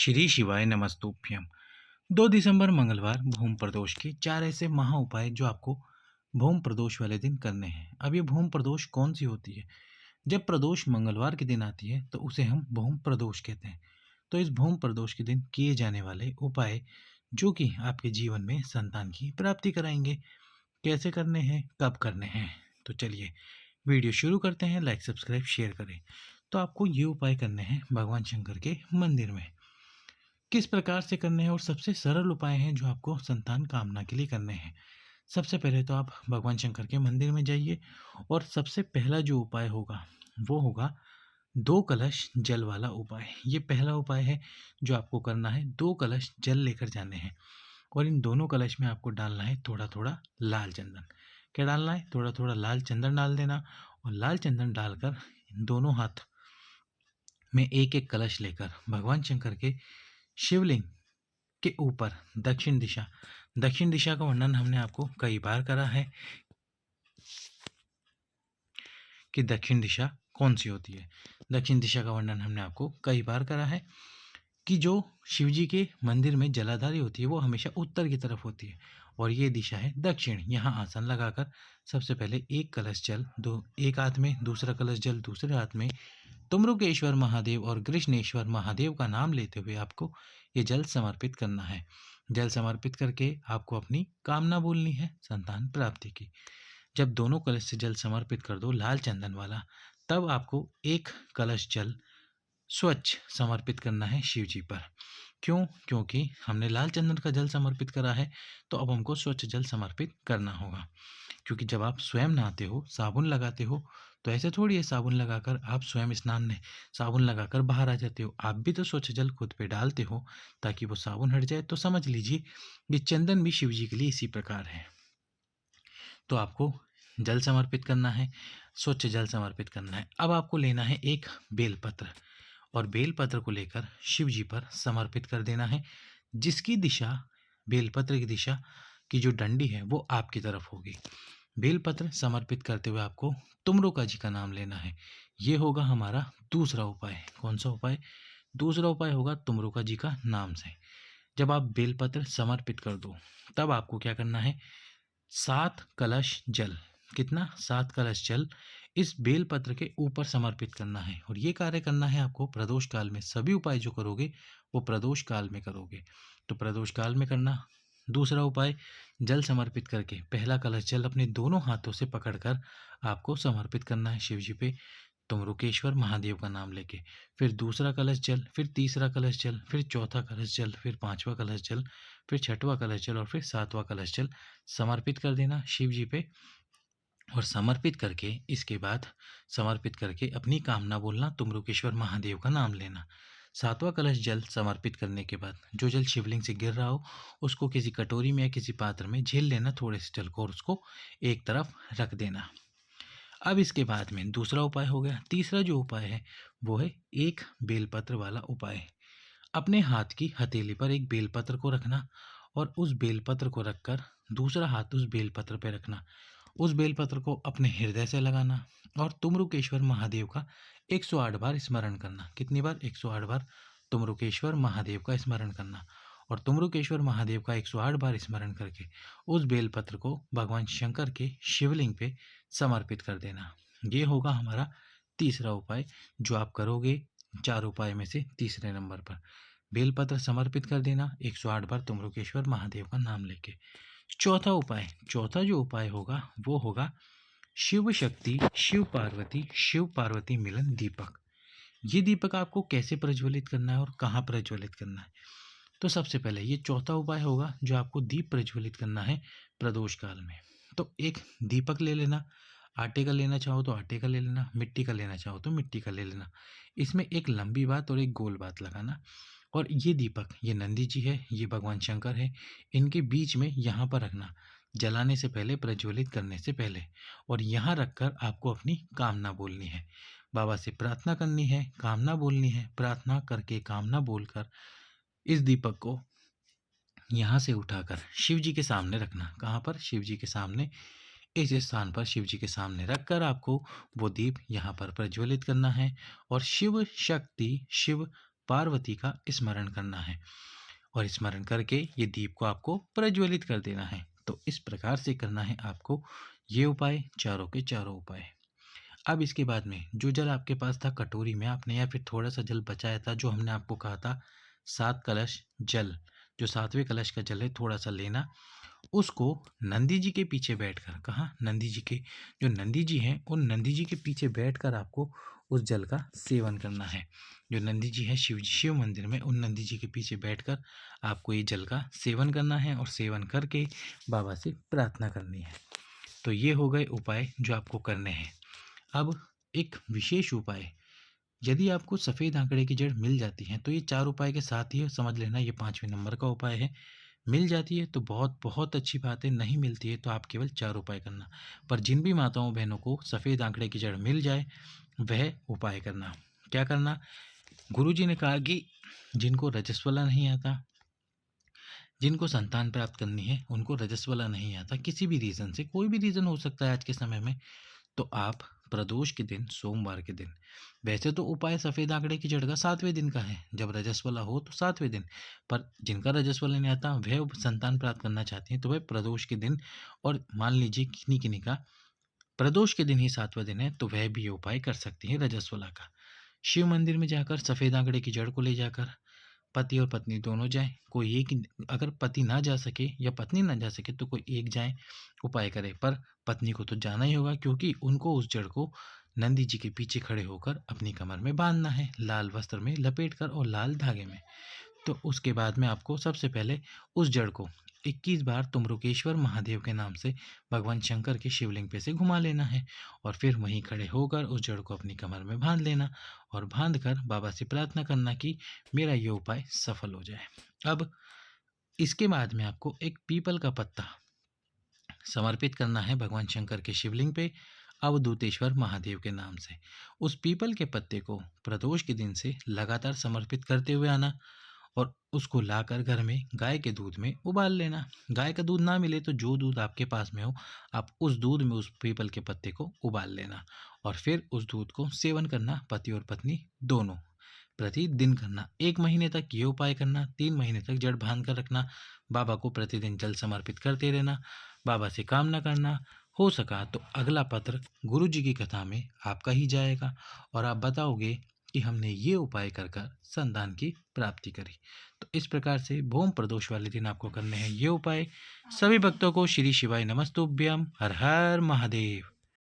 श्री शिवाय नमस्तुभ्यम। 2 दिसंबर मंगलवार भूम प्रदोष के 4 ऐसे महा उपाय जो आपको भूम प्रदोष वाले दिन करने हैं। अब ये भूम प्रदोष कौन सी होती है? जब प्रदोष मंगलवार के दिन आती है तो उसे हम भूम प्रदोष कहते हैं। तो इस भूम प्रदोष के दिन किए जाने वाले उपाय जो कि आपके जीवन में संतान की प्राप्ति कराएंगे, कैसे करने हैं, कब करने हैं, तो चलिए वीडियो शुरू करते हैं। लाइक सब्सक्राइब शेयर करें। तो आपको ये उपाय करने हैं भगवान शंकर के मंदिर में। किस प्रकार से करने हैं और सबसे सरल उपाय हैं जो आपको संतान कामना के लिए करने हैं। सबसे पहले तो आप भगवान शंकर के मंदिर में जाइए और सबसे पहला जो उपाय होगा वो होगा 2 कलश जल वाला उपाय। ये पहला उपाय है जो आपको करना है। 2 कलश जल लेकर जाने हैं और इन दोनों कलश में आपको डालना है थोड़ा थोड़ा लाल चंदन। क्या डालना है? थोड़ा थोड़ा लाल चंदन डाल देना और लाल चंदन डालकर इन दोनों हाथ में एक एक कलश लेकर भगवान शंकर के शिवलिंग के ऊपर दक्षिण दिशा का वर्णन हमने आपको कई बार करा है कि दक्षिण दिशा कौन सी होती है। दक्षिण दिशा का वर्णन हमने आपको कई बार करा है कि जो शिवजी के मंदिर में जलाधारी होती है वो हमेशा उत्तर की तरफ होती है और ये दिशा है दक्षिण। यहाँ आसन लगाकर सबसे पहले एक कलश जल एक हाथ में, दूसरा कलश जल दूसरे हाथ में, तुमरुकेश्वर महादेव और कृष्णेश्वर महादेव का नाम लेते हुए आपको ये जल समर्पित करना है। जल समर्पित करके आपको अपनी कामना बोलनी है संतान प्राप्ति की। जब दोनों कलश से जल समर्पित कर दो लाल चंदन वाला, तब आपको एक कलश जल स्वच्छ समर्पित करना है शिव जी पर। क्यों? क्योंकि हमने लाल चंदन का जल समर्पित करा है तो अब हमको स्वच्छ जल समर्पित करना होगा। क्योंकि जब आप स्वयं नहाते हो, साबुन लगाते हो, तो ऐसे थोड़ी है साबुन लगाकर आप स्वयं स्नान में साबुन लगाकर बाहर आ जाते हो। आप भी तो स्वच्छ जल खुद पे डालते हो ताकि वो साबुन हट जाए। तो समझ लीजिए ये चंदन भी शिव जी के लिए इसी प्रकार है। तो आपको जल समर्पित करना है, स्वच्छ जल समर्पित करना है। अब आपको लेना है एक बेलपत्र और बेलपत्र को लेकर शिव जी पर समर्पित कर देना है, जिसकी दिशा, बेलपत्र की दिशा की जो डंडी है वो आपकी तरफ होगी। बेलपत्र समर्पित करते हुए आपको तुमरुका जी का नाम लेना है। ये होगा हमारा दूसरा उपाय। कौन सा उपाय? दूसरा उपाय होगा तुमरुका जी का नाम से। जब आप बेलपत्र समर्पित कर दो तब आपको क्या करना है? 7 कलश जल, कितना? 7 कलश जल इस बेलपत्र के ऊपर समर्पित करना है और ये कार्य करना है आपको प्रदोष काल में। सभी उपाय जो करोगे वो प्रदोष काल में करोगे। तो प्रदोष काल में करना। दूसरा उपाय, जल समर्पित करके पहला कलश जल अपने दोनों हाथों से पकड़कर आपको समर्पित करना है शिव जी पे, तुमरुकेश्वर महादेव का नाम लेके। फिर दूसरा कलश जल, फिर तीसरा कलश जल, फिर चौथा कलश जल, फिर पांचवा कलश जल, फिर छठवां कलश जल और फिर सातवां कलश जल समर्पित कर देना शिव जी पे। और समर्पित करके इसके बाद समर्पित करके अपनी कामना बोलना, तुमरुकेश्वर महादेव का नाम लेना। सातवां कलश जल समर्पित करने के बाद जो जल शिवलिंग से गिर रहा हो उसको किसी कटोरी में या किसी पात्र में झेल लेना थोड़े से जल को और उसको एक तरफ रख देना। अब इसके बाद में दूसरा उपाय हो गया। तीसरा जो उपाय है वो है एक बेलपत्र वाला उपाय। अपने हाथ की हथेली पर एक बेलपत्र को रखना और उस बेलपत्र को रखकर दूसरा हाथ उस बेलपत्र पे रखना। उस बेलपत्र को अपने हृदय से लगाना और तुमरुकेश्वर महादेव का 108 बार स्मरण करना। कितनी बार? 108 बार तुमरुकेश्वर महादेव का स्मरण करना। और तुमरुकेश्वर महादेव का 108 बार स्मरण करके उस बेलपत्र को भगवान शंकर के शिवलिंग पे समर्पित कर देना। ये होगा हमारा तीसरा उपाय जो आप करोगे 4 उपाय में से तीसरे नंबर पर। बेलपत्र समर्पित कर देना 108 बार तुमरुकेश्वर महादेव का नाम लेके। चौथा उपाय, चौथा जो उपाय होगा वो होगा शिव शक्ति शिव पार्वती मिलन दीपक। ये दीपक आपको कैसे प्रज्वलित करना है और कहाँ प्रज्वलित करना है? तो सबसे पहले ये चौथा उपाय होगा जो आपको दीप प्रज्वलित करना है प्रदोष काल में। तो एक दीपक ले लेना, आटे का लेना चाहो तो आटे का ले लेना, मिट्टी का लेना चाहो तो मिट्टी का ले लेना। इसमें एक लंबी बात और एक गोल बात लगाना। और ये दीपक, ये नंदी जी है, ये भगवान शंकर है, इनके बीच में यहाँ पर रखना जलाने से पहले, प्रज्वलित करने से पहले। और यहाँ रखकर आपको अपनी कामना बोलनी है, बाबा से प्रार्थना करनी है, कामना बोलनी है। प्रार्थना करके कामना बोलकर इस दीपक को यहाँ से उठाकर शिव जी के सामने रखना। कहाँ पर? शिव जी के सामने। इस स्थान पर शिव जी के सामने रखकर आपको वो दीप यहाँ पर प्रज्वलित करना है और शिव शक्ति शिव पार्वती का स्मरण करना है और स्मरण करके ये दीप को आपको प्रज्वलित कर देना है। तो इस प्रकार से करना है आपको ये उपाय, चारों के चारों उपाय। अब इसके बाद में जो जल आपके पास था कटोरी में आपने या फिर थोड़ा सा जल बचाया था, जो हमने आपको कहा था 7 कलश जल, जो 7वें कलश का जल है थोड़ा सा लेना, उसको नंदी जी के पीछे बैठकर, कहाँ, नंदी जी के, जो नंदी जी हैं उन नंदी जी के पीछे बैठकर आपको उस जल का सेवन करना है। जो नंदी जी हैं शिव मंदिर में, उन नंदी जी के पीछे बैठकर आपको ये जल का सेवन करना है और सेवन करके बाबा से प्रार्थना करनी है। तो ये हो गए उपाय जो आपको करने हैं। अब एक विशेष उपाय, यदि आपको सफ़ेद आंकड़े की जड़ मिल जाती है तो ये 4 उपाय के साथ ही समझ लेना ये 5वें नंबर का उपाय है। मिल जाती है तो बहुत बहुत अच्छी बात है, नहीं मिलती है तो आप केवल 4 उपाय करना। पर जिन भी माताओं बहनों को सफ़ेद आंकड़े की जड़ मिल जाए वह उपाय करना। क्या करना? गुरुजी ने कहा कि जिनको रजस्वला नहीं आता, जिनको संतान प्राप्त करनी है, उनको रजस्वला नहीं आता, किसी भी रीज़न से, कोई भी रीज़न हो सकता है आज के समय में, तो आप प्रदोष के दिन, सोमवार के दिन, वैसे तो उपाय सफ़ेद आंकड़े की जड़ का 7वें दिन का है, जब रजस्वला हो तो 7वें दिन, पर जिनका रजस्वला नहीं आता वह संतान प्राप्त करना चाहती हैं तो वह प्रदोष के दिन, और मान लीजिए किन्हीं किन्हीं का प्रदोष के दिन ही 7वां दिन है तो वह भी ये उपाय कर सकती हैं रजस्वला का। शिव मंदिर में जाकर सफ़ेद आंकड़े की जड़ को ले जाकर पति और पत्नी दोनों जाएं, कोई एक, अगर पति ना जा सके या पत्नी ना जा सके तो कोई एक जाए, उपाय करे, पर पत्नी को तो जाना ही होगा क्योंकि उनको उस जड़ को नंदी जी के पीछे खड़े होकर अपनी कमर में बांधना है, लाल वस्त्र में लपेट कर और लाल धागे में। तो उसके बाद में आपको सबसे पहले उस जड़ को 21 बार तुम्रुकेश्वर महादेव के नाम से भगवान शंकर के शिवलिंग पे से घुमा लेना है और फिर वहीं खड़े होकर उस जड़ को अपनी कमर में बांध लेना और बांध कर बाबा से प्रार्थना करना कि मेरा ये उपाय सफल हो जाए। अब इसके बाद में आपको एक पीपल का पत्ता समर्पित करना है भगवान शंकर के शिवलिंग पे अवधूतेश्वर महादेव के नाम से। उस पीपल के पत्ते को प्रदोष के दिन से लगातार समर्पित करते हुए आना और उसको लाकर घर में गाय के दूध में उबाल लेना। गाय का दूध ना मिले तो जो दूध आपके पास में हो, आप उस दूध में उस पीपल के पत्ते को उबाल लेना और फिर उस दूध को सेवन करना, पति और पत्नी दोनों, प्रतिदिन करना। 1 महीने तक ये उपाय करना, 3 महीने तक जड़ बांध कर रखना, बाबा को प्रतिदिन जल समर्पित करते रहना, बाबा से कामना करना। हो सका तो अगला पत्र गुरु जी की कथा में आपका ही जाएगा और आप बताओगे कि हमने ये उपाय कर कर संतान की प्राप्ति करी। तो इस प्रकार से भौम प्रदोष वाले दिन आपको करने हैं ये उपाय। सभी भक्तों को श्री शिवाय नमस्तुभ्यम। हर हर महादेव।